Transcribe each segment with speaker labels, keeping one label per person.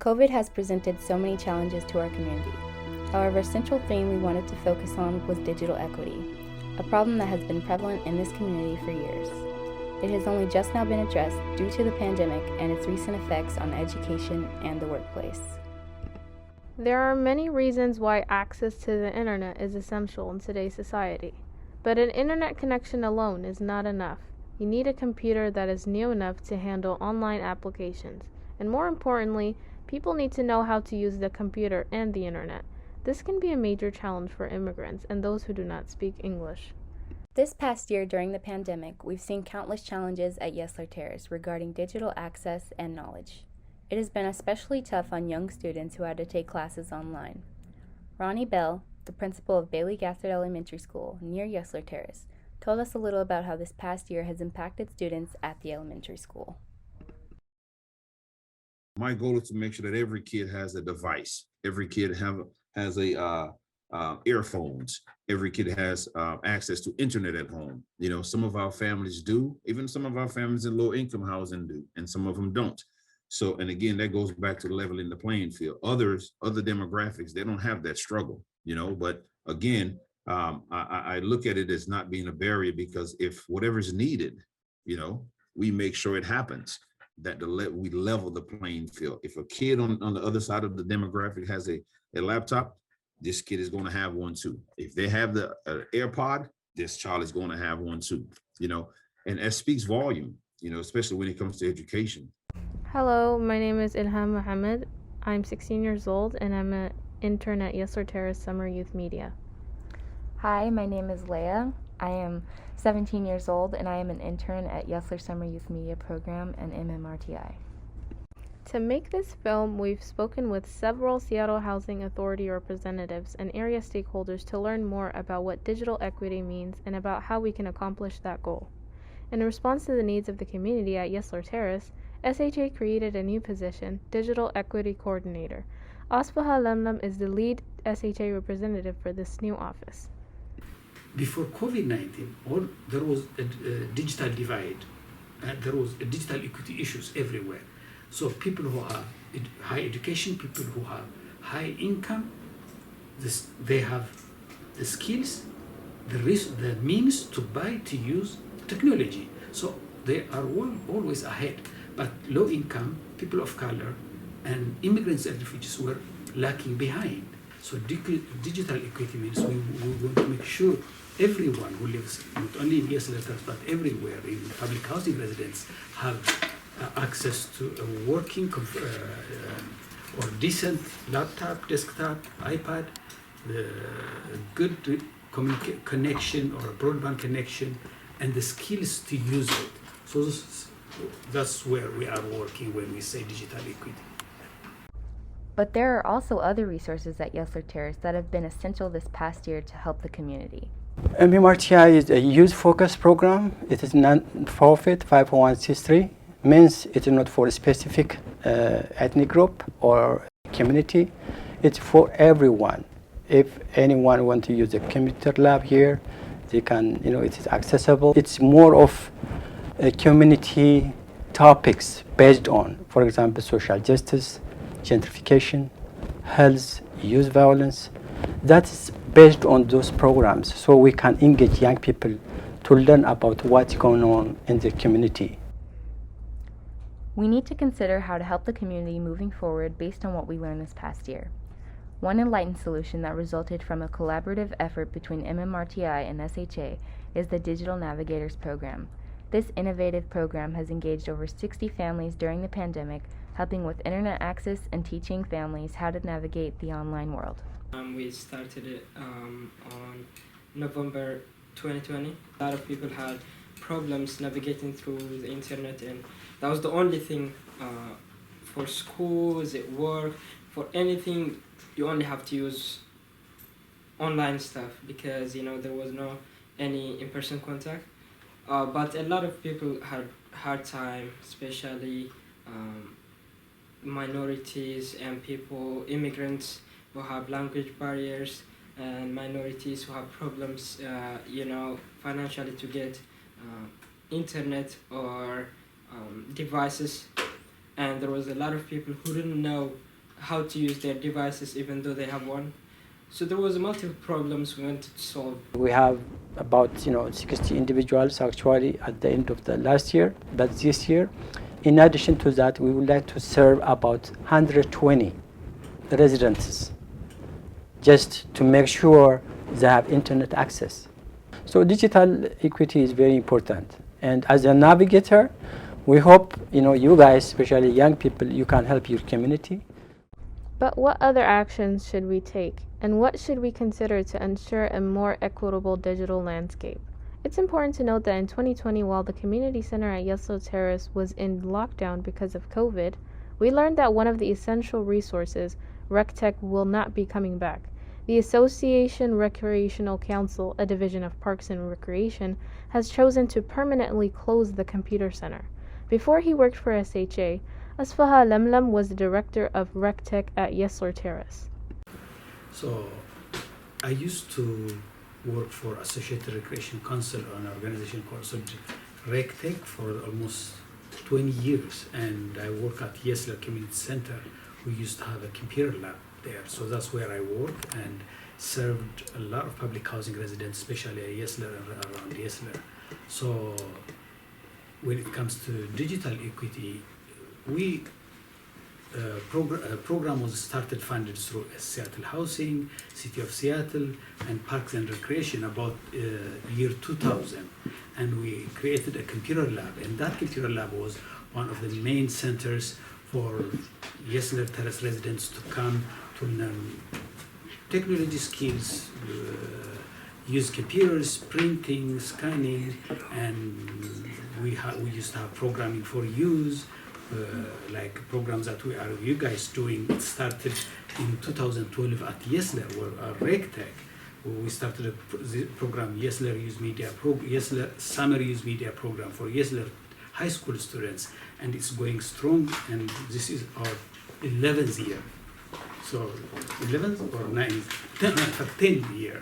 Speaker 1: COVID has presented so many challenges to our community. However, a central theme we wanted to focus on was digital equity, a problem that has been prevalent in this community for years. It has only just now been addressed due to the pandemic and its recent effects on education and the workplace.
Speaker 2: There are many reasons why access to the internet is essential in today's society. But an internet connection alone is not enough. You need a computer that is new enough to handle online applications. And more importantly, people need to know how to use the computer and the internet. This can be a major challenge for immigrants and those who do not speak English.
Speaker 1: This past year during the pandemic, we've seen countless challenges at Yesler Terrace regarding digital access and knowledge. It has been especially tough on young students who had to take classes online. Ronnie, Belle, the principal of Gatzert Elementary School near Yesler Terrace, told us a little about how this past year has impacted students at the elementary school.
Speaker 3: My goal is to make sure that every kid has a device. Every kid has earphones. Every kid has access to internet at home. You know, some of our families do, even some of our families in low-income housing do, and some of them don't. So, and again, that goes back to leveling the playing field. Other demographics, they don't have that struggle, you know, but again, I look at it as not being a barrier, because if whatever's needed, you know, we make sure it happens, that we level the playing field. If a kid on the other side of the demographic has a laptop, this kid is going to have one too. If they have the AirPod, this child is going to have one too, you know, and that speaks volume, you know, especially when it comes to education.
Speaker 2: Hello, my name is Ilham Mohammed. I'm 16 years old and I'm an intern at Yesler Terrace Summer Youth Media.
Speaker 1: Hi, my name is Leah. I am 17 years old and I am an intern at Yesler Summer Youth Media Program and MMRTI.
Speaker 2: To make this film, we've spoken with several Seattle Housing Authority representatives and area stakeholders to learn more about what digital equity means and about how we can accomplish that goal. In response to the needs of the community at Yesler Terrace, SHA created a new position, Digital Equity Coordinator. Asfaha Lemlem is the lead SHA representative for this new office.
Speaker 4: Before COVID-19, there was a digital divide, and there was a digital equity issues everywhere. So people who have high education, people who have high income, they have the skills, the means to buy, to use technology. So they are always ahead. But low income, people of color, and immigrants and refugees were lacking behind. So digital equity means we want to make sure everyone who lives, not only in Yesler, but everywhere in public housing residents, have access to a working or decent laptop, desktop, iPad, good connection or a broadband connection, and the skills to use it. So that's where we are working when we say digital equity.
Speaker 1: But there are also other resources at Yesler Terrace that have been essential this past year to help the community.
Speaker 5: MMRTI is a youth-focused program. It is non-profit, 501c3, means it is not for a specific ethnic group or community. It's for everyone. If anyone wants to use a computer lab here, they can, you know, it is accessible. It's more of community topics based on, for example, social justice, gentrification, health, youth violence. That's based on those programs, so we can engage young people to learn about what's going on in the community.
Speaker 1: We need to consider how to help the community moving forward based on what we learned this past year. One enlightened solution that resulted from a collaborative effort between MMRTI and SHA is the Digital Navigators program. This innovative program has engaged over 60 families during the pandemic, helping with internet access and teaching families how to navigate the online world.
Speaker 6: We started it on November 2020. A lot of people had problems navigating through the internet, and that was the only thing for schools, at work, for anything. You only have to use online stuff because, you know, there was no any in-person contact. But a lot of people had hard time, especially minorities and immigrants who have language barriers, and minorities who have problems, financially to get internet or devices. And there was a lot of people who didn't know how to use their devices even though they have one. So there was multiple problems we wanted to solve.
Speaker 5: We have about 60 individuals actually at the end of the last year, but this year, in addition to that, we would like to serve about 120 residents just to make sure they have internet access. So digital equity is very important. And as a navigator, we hope you guys, especially young people, you can help your community.
Speaker 2: But what other actions should we take, and what should we consider to ensure a more equitable digital landscape? It's important to note that in 2020, while the community center at Yesler Terrace was in lockdown because of COVID, we learned that one of the essential resources, RecTech, will not be coming back. The Association Recreational Council, a division of Parks and Recreation, has chosen to permanently close the computer center. Before he worked for SHA, Asfaha Lemlem was the director of RecTech at Yesler Terrace.
Speaker 4: So I used to work for Associated Recreation Council on an organization called RecTech for almost 20 years, and I work at Yesler Community Center. We used to have a computer lab there, so that's where I work and served a lot of public housing residents, especially at Yesler and around Yesler. So when it comes to digital equity, we program was started funded through Seattle Housing, City of Seattle, and Parks and Recreation about year 2000, and we created a computer lab, and that computer lab was one of the main centers for Yesler Terrace residents to come to learn technology skills, use computers, printing, scanning, and we used to have programming for use, like programs that you guys doing. It started in 2012 at Yesler, where RecTech. We started the program Yesler Use Media Yesler Summer Use Media Program for Yesler high school students, and it's going strong, and this is our 11th year. So 11th or 9th, 10th year.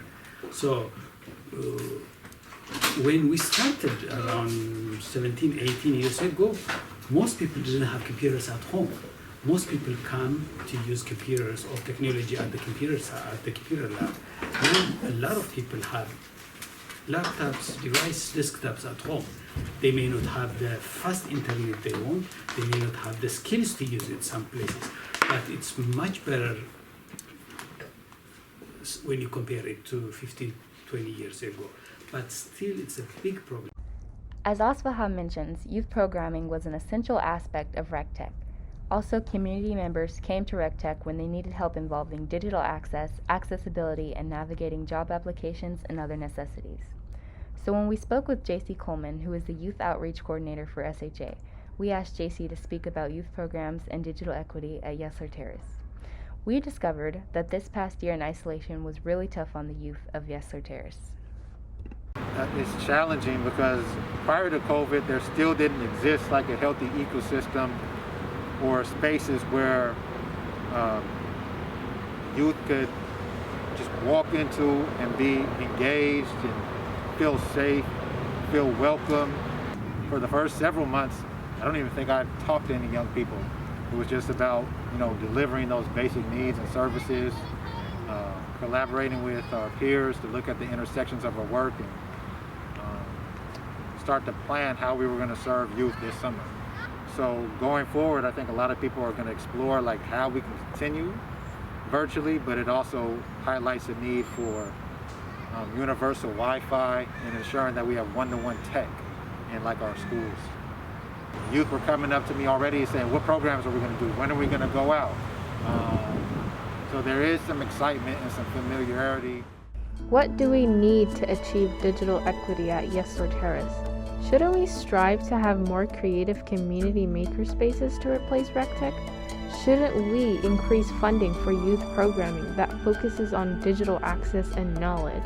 Speaker 4: So when we started around 17, 18 years ago, most people didn't have computers at home. Most people come to use computers or technology at the computer lab. Now, a lot of people have laptops, desktops at home. They may not have the fast internet they want. They may not have the skills to use it some places. But it's much better when you compare it to 15, 20 years ago. But still, it's a big problem.
Speaker 1: As Asfaha mentions, youth programming was an essential aspect of RecTech. Also, community members came to RecTech when they needed help involving digital access, accessibility, and navigating job applications and other necessities. So when we spoke with Jaycee Coleman, who is the Youth Outreach Coordinator for SHA, we asked Jaycee to speak about youth programs and digital equity at Yesler Terrace. We discovered that this past year in isolation was really tough on the youth of Yesler Terrace.
Speaker 7: It's challenging because prior to COVID, there still didn't exist like a healthy ecosystem or spaces where youth could just walk into and be engaged and feel safe, feel welcome. For the first several months, I don't even think I talked to any young people. It was just about, delivering those basic needs and services, collaborating with our peers to look at the intersections of our work and start to plan how we were going to serve youth this summer. So going forward, I think a lot of people are going to explore how we can continue virtually, but it also highlights the need for universal Wi-Fi and ensuring that we have one-to-one tech in our schools. Youth were coming up to me already saying, what programs are we going to do? When are we going to go out? So there is some excitement and some familiarity.
Speaker 2: What do we need to achieve digital equity at Yesler Terrace? Shouldn't we strive to have more creative community makerspaces to replace RecTech? Shouldn't we increase funding for youth programming that focuses on digital access and knowledge?